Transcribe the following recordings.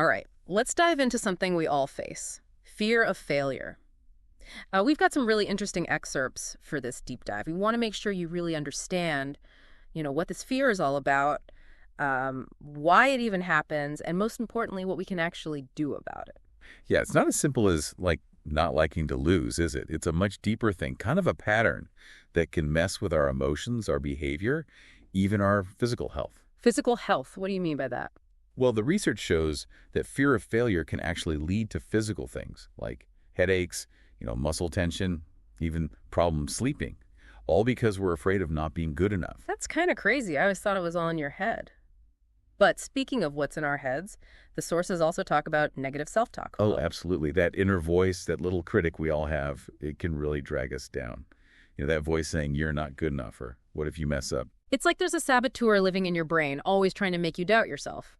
All right, let's dive into something we all face: fear of failure. We've got some really interesting excerpts for this deep dive. We want to make sure you really understand, what this fear is all about, why it even happens, and most importantly, what we can actually do about it. Yeah, it's not as simple as, like, not liking to lose, is it? It's a much deeper thing, kind of a pattern that can mess with our emotions, our behavior, even our physical health. Physical health, what do you mean by that? Well, the research shows that fear of failure can actually lead to physical things like headaches, muscle tension, even problems sleeping, all because we're afraid of not being good enough. That's kind of crazy. I always thought it was all in your head. But speaking of what's in our heads, the sources also talk about negative self-talk. Oh, absolutely. That inner voice, that little critic we all have, it can really drag us down. That voice saying, you're not good enough, or what if you mess up? It's like there's a saboteur living in your brain, always trying to make you doubt yourself.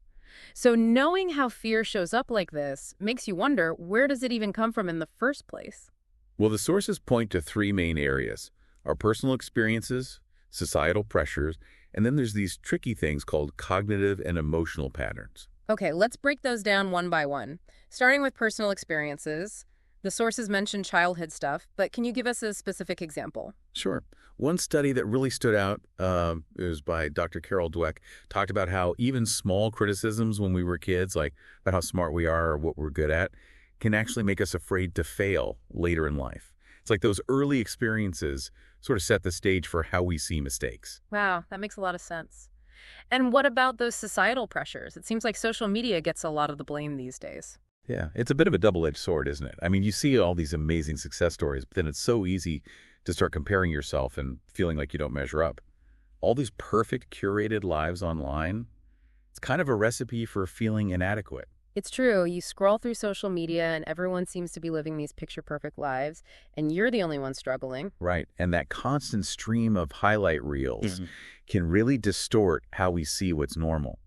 So knowing how fear shows up like this makes you wonder, where does it even come from in the first place? Well, the sources point to three main areas: our personal experiences, societal pressures, and then there's these tricky things called cognitive and emotional patterns. Okay, let's break those down one by one. Starting with personal experiences, the sources mention childhood stuff, but can you give us a specific example? Sure. One study that really stood out is by Dr. Carol Dweck, talked about how even small criticisms when we were kids, like about how smart we are or what we're good at, can actually make us afraid to fail later in life. It's like those early experiences sort of set the stage for how we see mistakes. Wow, that makes a lot of sense. And what about those societal pressures? It seems like social media gets a lot of the blame these days. Yeah, it's a bit of a double-edged sword, isn't it? I mean, you see all these amazing success stories, but then it's so easy to start comparing yourself and feeling like you don't measure up. All these perfect, curated lives online, it's kind of a recipe for feeling inadequate. It's true. You scroll through social media and everyone seems to be living these picture-perfect lives, and you're the only one struggling. Right, and that constant stream of highlight reels can really distort how we see what's normal.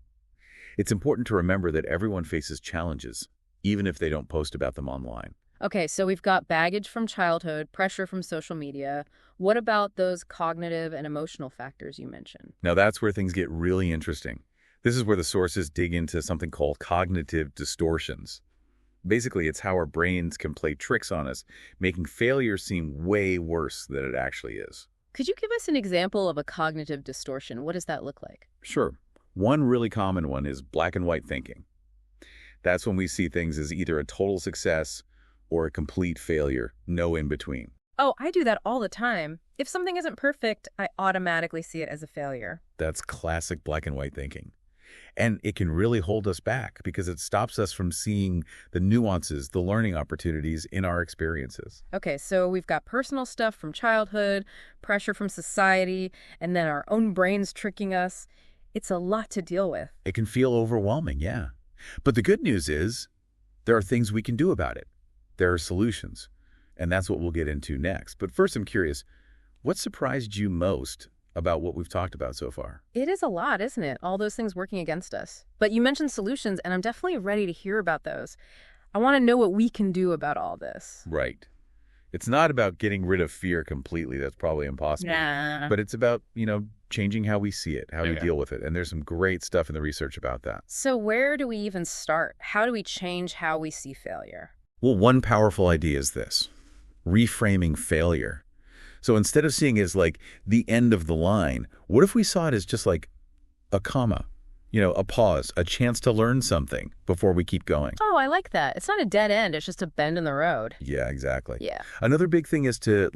It's important to remember that everyone faces challenges, even if they don't post about them online. Okay, so we've got baggage from childhood, pressure from social media. What about those cognitive and emotional factors you mentioned? Now that's where things get really interesting. This is where the sources dig into something called cognitive distortions. Basically, it's how our brains can play tricks on us, making failure seem way worse than it actually is. Could you give us an example of a cognitive distortion? What does that look like? Sure. One really common one is black and white thinking. That's when we see things as either a total success or a complete failure, no in between. Oh, I do that all the time. If something isn't perfect, I automatically see it as a failure. That's classic black and white thinking. And it can really hold us back because it stops us from seeing the nuances, the learning opportunities in our experiences. Okay, so we've got personal stuff from childhood, pressure from society, and then our own brains tricking us. It's a lot to deal with. It can feel overwhelming, yeah. But the good news is there are things we can do about it. There are solutions. And that's what we'll get into next. But first, I'm curious, what surprised you most about what we've talked about so far? It is a lot, isn't it? All those things working against us. But you mentioned solutions, and I'm definitely ready to hear about those. I want to know what we can do about all this. Right. It's not about getting rid of fear completely. That's probably impossible. Nah. But it's about, changing how we see it, how we deal with it. And there's some great stuff in the research about that. So where do we even start? How do we change how we see failure? Well, one powerful idea is this: reframing failure. So instead of seeing it as like the end of the line, what if we saw it as just like a comma, a pause, a chance to learn something before we keep going? Oh, I like that. It's not a dead end. It's just a bend in the road. Yeah, exactly. Yeah. Another big thing is to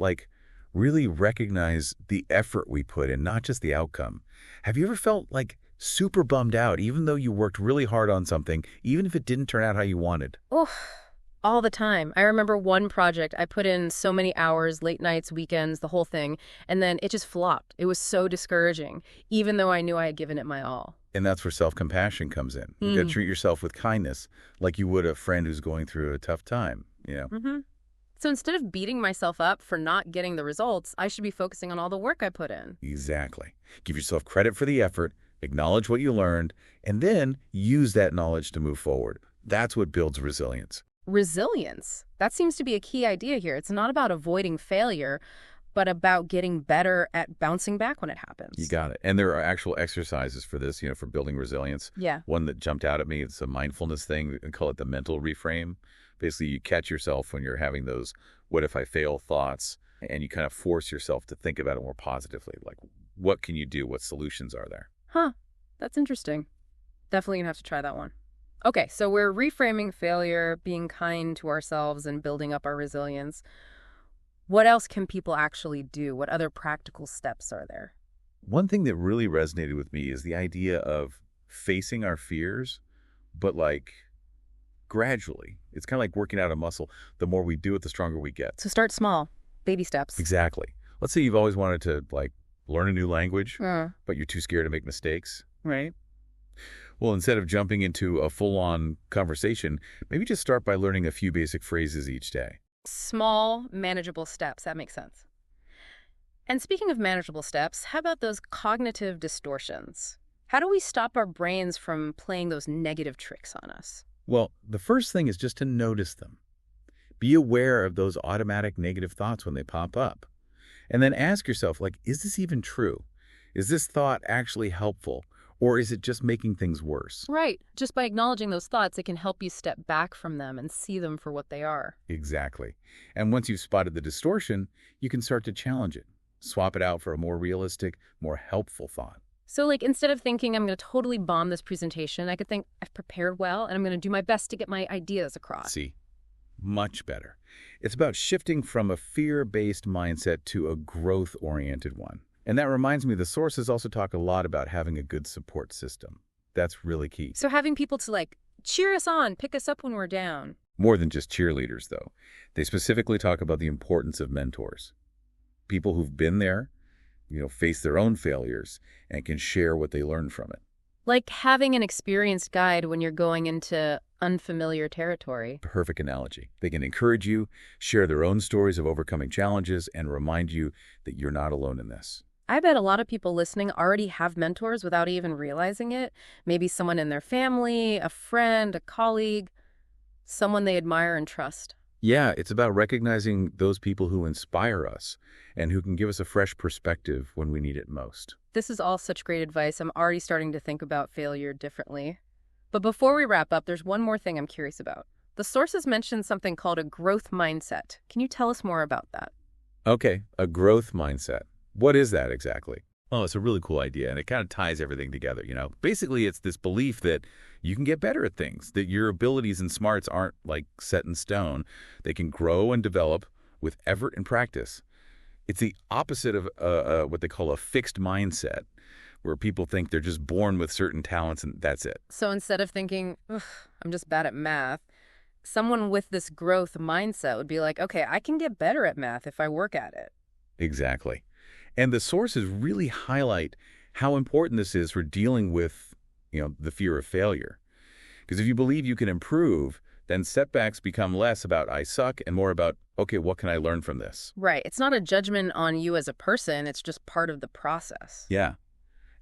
really recognize the effort we put in, not just the outcome. Have you ever felt super bummed out, even though you worked really hard on something, even if it didn't turn out how you wanted? Oh, all the time. I remember one project, I put in so many hours, late nights, weekends, the whole thing, and then it just flopped. It was so discouraging, even though I knew I had given it my all. And that's where self-compassion comes in. You got to treat yourself with kindness, like you would a friend who's going through a tough time, So instead of beating myself up for not getting the results, I should be focusing on all the work I put in. Exactly. Give yourself credit for the effort, acknowledge what you learned, and then use that knowledge to move forward. That's what builds resilience. Resilience. That seems to be a key idea here. It's not about avoiding failure, but about getting better at bouncing back when it You happens. got it. And there are actual exercises for this, for building resilience. Yeah. One that jumped out at me, it's a mindfulness thing. We call it the mental reframe. Basically, you catch yourself when you're having those what if I fail thoughts, and you kind of force yourself to think about it more positively. Like, what can you do? What solutions are there? Huh. That's interesting. Definitely gonna have to try that one. Okay, so we're reframing failure, being kind to ourselves, and building up our resilience. What else can people actually do? What other practical steps are there? One thing that really resonated with me is the idea of facing our fears, but like gradually. It's kind of like working out a muscle. The more we do it, the stronger we get. So start small, baby steps. Exactly. Let's say you've always wanted to learn a new language, Uh, but you're too scared to make mistakes. right. Well, instead of jumping into a full-on conversation, maybe just start by learning a few basic phrases each day. Small, manageable steps. That makes sense. And speaking of manageable steps, how about those cognitive distortions? How do we stop our brains from playing those negative tricks on us? Well, the first thing is just to notice them. Be aware of those automatic negative thoughts when they pop up. And then ask yourself, is this even true? Is this thought actually helpful? Or is it just making things worse? Right. Just by acknowledging those thoughts, it can help you step back from them and see them for what they are. Exactly. And once you've spotted the distortion, you can start to challenge it. Swap it out for a more realistic, more helpful thought. So, instead of thinking I'm going to totally bomb this presentation, I could think I've prepared well and I'm going to do my best to get my ideas across. See? Much better. It's about shifting from a fear-based mindset to a growth-oriented one. And that reminds me, the sources also talk a lot about having a good support system. That's really key. So having people to cheer us on, pick us up when we're down. More than just cheerleaders, though. They specifically talk about the importance of mentors. People who've been there, face their own failures and can share what they learned from it. Like having an experienced guide when you're going into unfamiliar territory. Perfect analogy. They can encourage you, share their own stories of overcoming challenges, and remind you that you're not alone in this. I bet a lot of people listening already have mentors without even realizing it. Maybe someone in their family, a friend, a colleague, someone they admire and trust. Yeah, it's about recognizing those people who inspire us and who can give us a fresh perspective when we need it most. This is all such great advice. I'm already starting to think about failure differently. But before we wrap up, there's one more thing I'm curious about. The sources mentioned something called a growth mindset. Can you tell us more about that? Okay, a growth mindset. What is that exactly? Oh, it's a really cool idea, and it kind of ties everything together, Basically, it's this belief that you can get better at things, that your abilities and smarts aren't set in stone. They can grow and develop with effort and practice. It's the opposite of what they call a fixed mindset, where people think they're just born with certain talents and that's it. So instead of thinking, ugh, I'm just bad at math, someone with this growth mindset would be like, okay, I can get better at math if I work at it. Exactly. And the sources really highlight how important this is for dealing with, the fear of failure. Because if you believe you can improve, then setbacks become less about I suck and more about, okay, what can I learn from this? Right. It's not a judgment on you as a person. It's just part of the process. Yeah.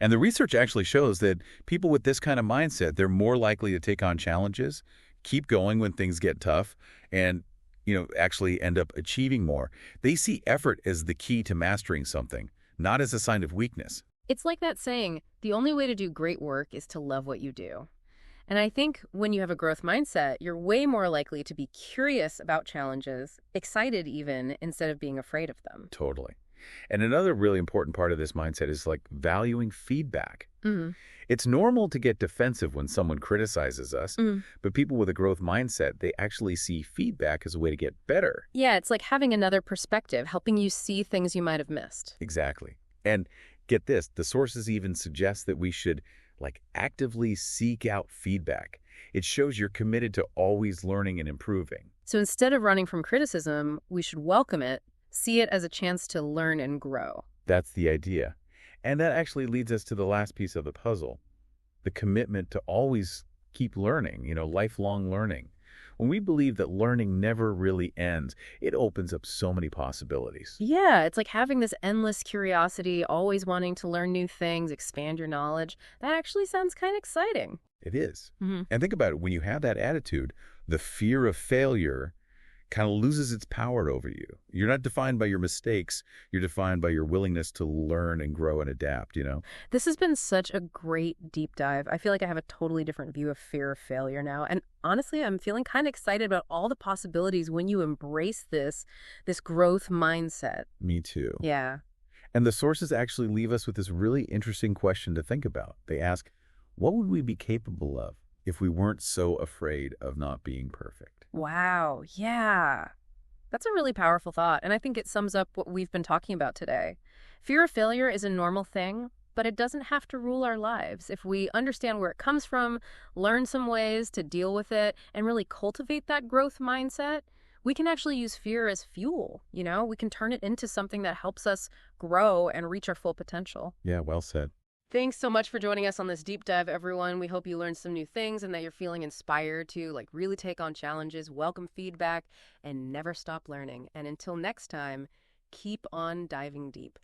And the research actually shows that people with this kind of mindset, they're more likely to take on challenges, keep going when things get tough, and actually end up achieving more. They see effort as the key to mastering something, not as a sign of weakness. It's like that saying, the only way to do great work is to love what you do. And I think when you have a growth mindset, you're way more likely to be curious about challenges, excited even, instead of being afraid of them. Totally. And another really important part of this mindset is valuing feedback. Mm-hmm. It's normal to get defensive when someone criticizes us, but people with a growth mindset, they actually see feedback as a way to get better. Yeah, it's like having another perspective, helping you see things you might have missed. Exactly. And get this, the sources even suggest that we should actively seek out feedback. It shows you're committed to always learning and improving. So instead of running from criticism, we should welcome it, see it as a chance to learn and grow. That's the idea. And that actually leads us to the last piece of the puzzle, the commitment to always keep learning, lifelong learning. When we believe that learning never really ends, it opens up so many possibilities. Yeah, it's like having this endless curiosity, always wanting to learn new things, expand your knowledge. That actually sounds kind of exciting. It is. Mm-hmm. And think about it, when you have that attitude, the fear of failure kind of loses its power over you. You're not defined by your mistakes. You're defined by your willingness to learn and grow and adapt. This has been such a great deep dive. I feel like I have a totally different view of fear of failure now. And honestly, I'm feeling kind of excited about all the possibilities when you embrace this growth mindset. Me too. Yeah. And the sources actually leave us with this really interesting question to think about. They ask, what would we be capable of if we weren't so afraid of not being perfect? Wow. Yeah. That's a really powerful thought, and I think it sums up what we've been talking about today. Fear of failure is a normal thing, but it doesn't have to rule our lives. If we understand where it comes from, learn some ways to deal with it, and really cultivate that growth mindset, we can actually use fear as fuel. We can turn it into something that helps us grow and reach our full potential. Yeah, well said. Thanks so much for joining us on this deep dive, everyone. We hope you learned some new things and that you're feeling inspired to really take on challenges, welcome feedback, and never stop learning. And until next time, keep on diving deep.